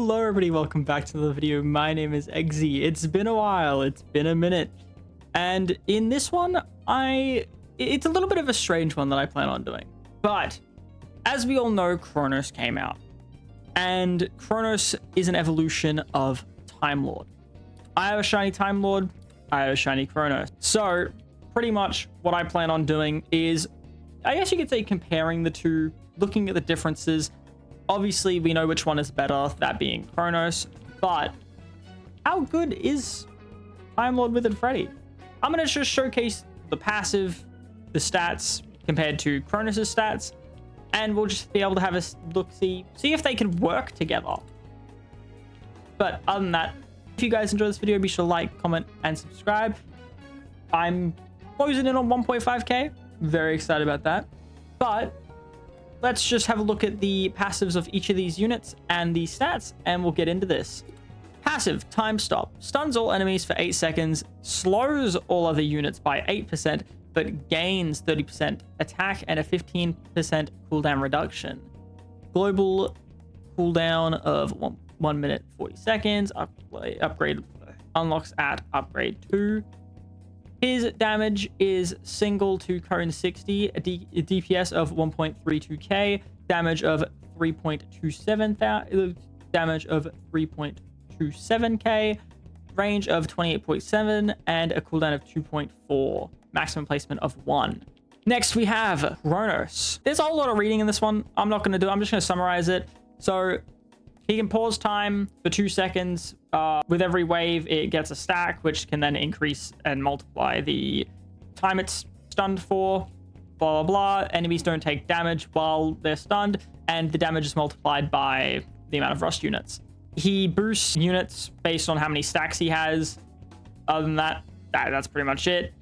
Hello everybody, welcome back to the video. My name is Eggsy. It's been a while, it's been a minute. And in this one, it's a little bit of a strange one that I plan on doing. But as we all know, Kronos came out. And Kronos is an evolution of Timelord. I have a shiny Timelord, I have a shiny Kronos. So pretty much what I plan on doing is, I guess you could say, comparing the two, looking at the differences. Obviously, we know which one is better, that being Kronos, but how good is Timelord Withered Freddy? I'm going to just showcase the passive, the stats compared to Kronos' stats, and we'll just be able to have a look, see if they can work together. But other than that, if you guys enjoy this video, be sure to like, comment, and subscribe. I'm closing in on 1.5k. Very excited about that. But let's just have a look at the passives of each of these units and the stats, and we'll get into this. Passive, time stop. Stuns all enemies for 8 seconds, slows all other units by 8%, but gains 30% attack and a 15% cooldown reduction. Global cooldown of 1 minute 40 seconds. Upgrade unlocks at upgrade 2. His damage is single to cone 60, a DPS of 1.32k, damage of 3.27k, range of 28.7, and a cooldown of 2.4, maximum placement of 1. Next we have Kronos. There's a whole lot of reading in this one. I'm just going to summarize it. So he can pause time for 2 seconds. With every wave, it gets a stack, which can then increase and multiply the time it's stunned for. Blah, blah, blah. Enemies don't take damage while they're stunned, and the damage is multiplied by the amount of rust units. He boosts units based on how many stacks he has. Other than that, that's pretty much it.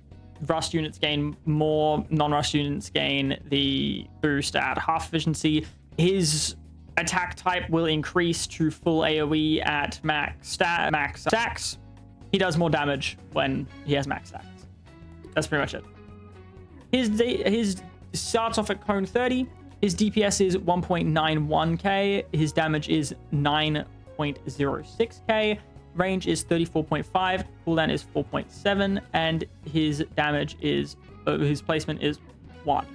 Rust units gain more. Non-rust units gain the boost at half efficiency. His attack type will increase to full AoE at max stacks. He does more damage when he has max stacks. That's pretty much it. His starts off at cone 30. His DPS is 1.91k. His damage is 9.06k. Range is 34.5. Cooldown is 4.7, and his damage is his placement is 1.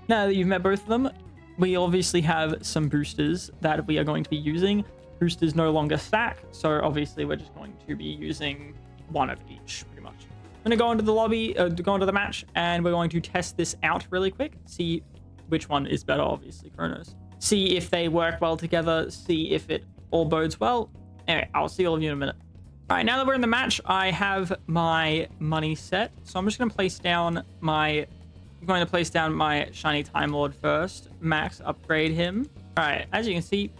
Now that you've met both of them, we obviously have some boosters that we are going to be using. Boosters no longer stack, so obviously we're just going to be using one of each, pretty much. I'm going to go into the lobby, go into the match, and we're going to test this out really quick. See which one is better, obviously Kronos. See if they work well together, see if it all bodes well. Anyway, I'll see all of you in a minute. All right, now that we're in the match, I have my money set. So I'm just going to place down my... I'm going to place down my shiny Timelord first. Max upgrade him. All right, as you can see,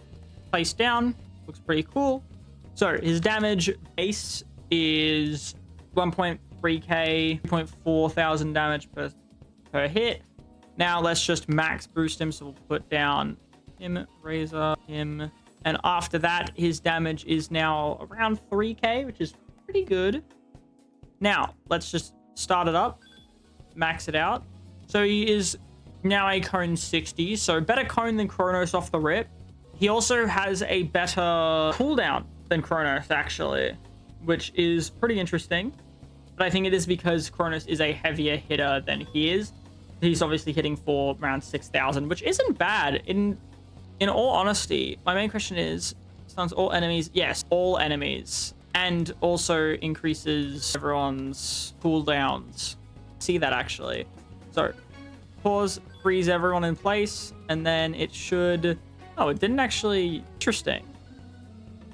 placed down. Looks pretty cool. So his damage base is 1.3k, 2.4 thousand damage per hit. Now let's just max boost him. So we'll put down him, Razor, him. And after that, his damage is now around 3k, which is pretty good. Now, let's just start it up. Max it out. So he is now a cone 60, so better cone than Kronos off the rip. He also has a better cooldown than Kronos, actually, which is pretty interesting. But I think it is because Kronos is a heavier hitter than he is. He's obviously hitting for around 6,000, which isn't bad. In all honesty, my main question is, stuns all enemies? Yes, all enemies. And also increases everyone's cooldowns. See that, actually. So, pause, freeze everyone in place, and then it should... Oh, it didn't actually... Interesting.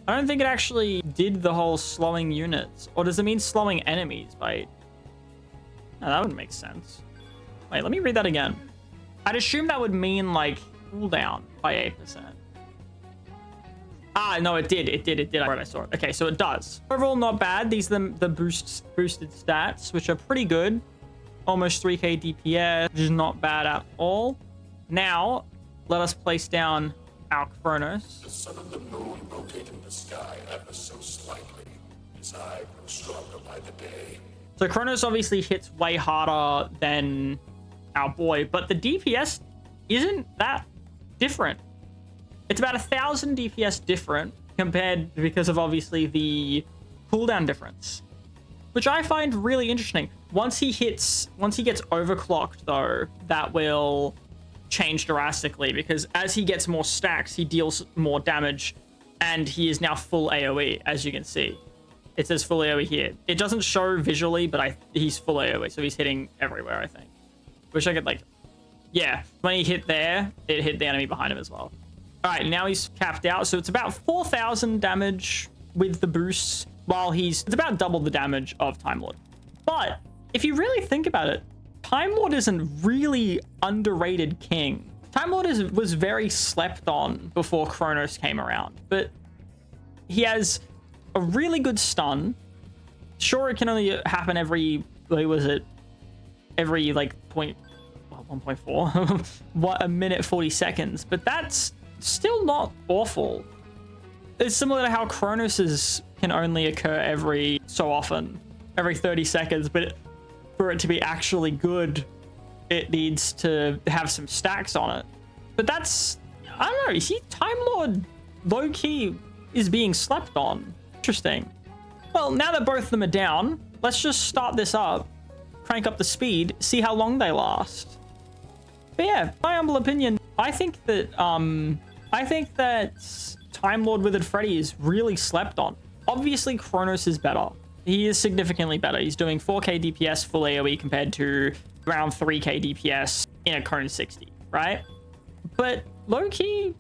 I don't think it actually did the whole slowing units. Or does it mean slowing enemies by... No, that wouldn't make sense. Wait, let me read that again. I'd assume that would mean, like, cooldown by 8%. Ah, no, it did. It did. I saw it. Okay, so it does. Overall, not bad. These are the boosted stats, which are pretty good. Almost 3k DPS, which is not bad at all. Now, let us place down our Kronos. The sun and the moon rotate in the sky ever so slightly, as I grow stronger by the day. So Kronos obviously hits way harder than our boy, but the DPS isn't that different. It's about 1,000 DPS different, compared because of obviously the cooldown difference, which I find really interesting. Once he gets overclocked though, that will change drastically, because as he gets more stacks, he deals more damage, and he is now full AoE, as you can see. It says full AoE here. It doesn't show visually, but he's full AoE, so he's hitting everywhere, I think. Wish I could, like, yeah, when he hit there, it hit the enemy behind him as well. All right, now he's capped out, so it's about 4,000 damage with the boosts, while it's about double the damage of Timelord. But if you really think about it, Timelord is a really underrated king. Timelord was very slept on before Kronos came around, but he has a really good stun. Sure, it can only happen every, like, was it every like 1.4 what, a minute 40 seconds, but that's still not awful. It's similar to how Kronos's can only occur every so often, every 30 seconds, but for it to be actually good, it needs to have some stacks on it. But that's, I don't know, you see, Timelord low-key is being slept on. Interesting. Well, now that both of them are down, let's just start this up, crank up the speed, see how long they last. But yeah, my humble opinion, I think that Timelord Withered Freddy is really slept on. Obviously, Kronos is better. He is significantly better. He's doing 4k DPS full AoE compared to around 3k DPS in a Cone 60, right? But low-key,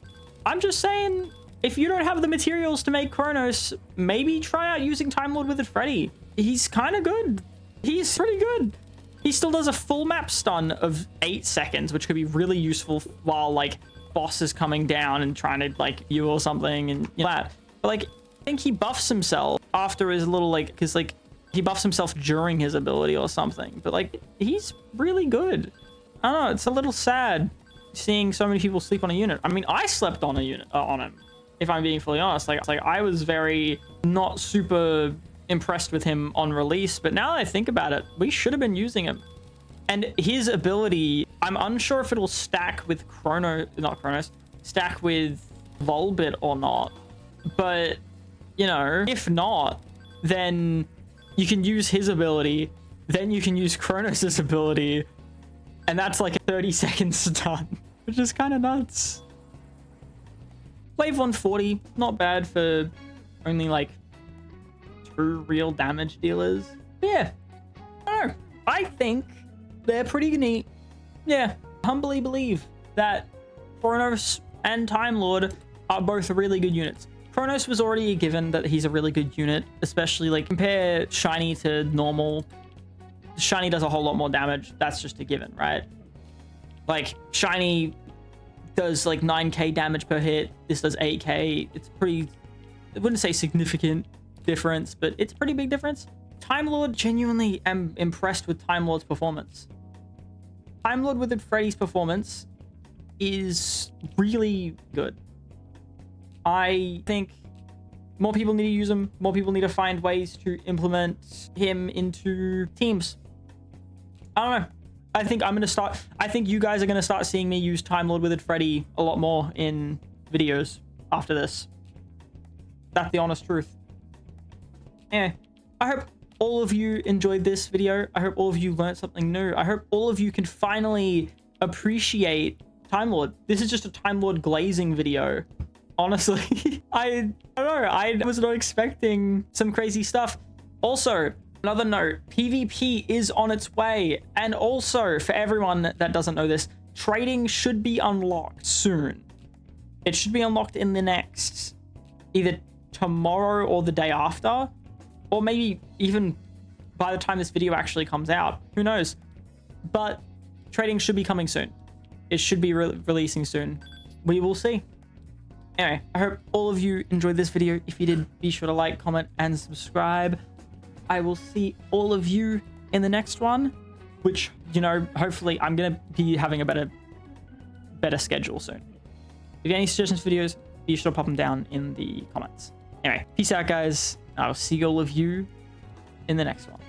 I'm just saying, if you don't have the materials to make Kronos, maybe try out using Timelord Withered Freddy. He's kind of good. He's pretty good. He still does a full map stun of 8 seconds, which could be really useful while, like, boss is coming down and trying to, like, you or something and that. But, like, I think he buffs himself after his little, like, because, like, he buffs himself during his ability or something. But, like, he's really good. I don't know, it's a little sad seeing so many people sleep on a unit. I mean, I slept on a unit on him, if I'm being fully honest. Like I was very not super impressed with him on release, but now that I think about it, we should have been using him. And his ability, I'm unsure if it'll stack with stack with Volbit or not. But, you know, if not, then you can use his ability, then you can use Kronos' ability, and that's like a 30-second stun, which is kind of nuts. Wave 140, not bad for only like 2 real damage dealers. But yeah, I don't know. I think they're pretty neat. Yeah, humbly believe that Kronos and Timelord are both really good units. Kronos was already a given that he's a really good unit, especially like compare Shiny to normal. Shiny does a whole lot more damage. That's just a given, right? Like Shiny does like 9k damage per hit. This does 8k. It's pretty, I wouldn't say significant difference, but it's a pretty big difference. Timelord, genuinely am impressed with Timelord's performance. Timelord Withered Freddy's performance is really good. I think more people need to use him. More people need to find ways to implement him into teams. I don't know. I think you guys are going to start seeing me use Timelord Withered Freddy a lot more in videos after this. That's the honest truth. Anyway, I hope all of you enjoyed this video. I hope all of you learned something new. I hope all of you can finally appreciate Timelord. This is just a Timelord glazing video. Honestly, I don't know. I was not expecting some crazy stuff. Also, another note, PvP is on its way. And also, for everyone that doesn't know this, trading should be unlocked soon. It should be unlocked in the next, either tomorrow or the day after, or maybe even by the time this video actually comes out. Who knows? But trading should be coming soon. It should be releasing soon. We will see. Anyway, I hope all of you enjoyed this video. If you did, be sure to like, comment, and subscribe. I will see all of you in the next one, which, you know, hopefully I'm going to be having a better schedule soon. If you have any suggestions for videos, be sure to pop them down in the comments. Anyway, peace out, guys. I'll see all of you in the next one.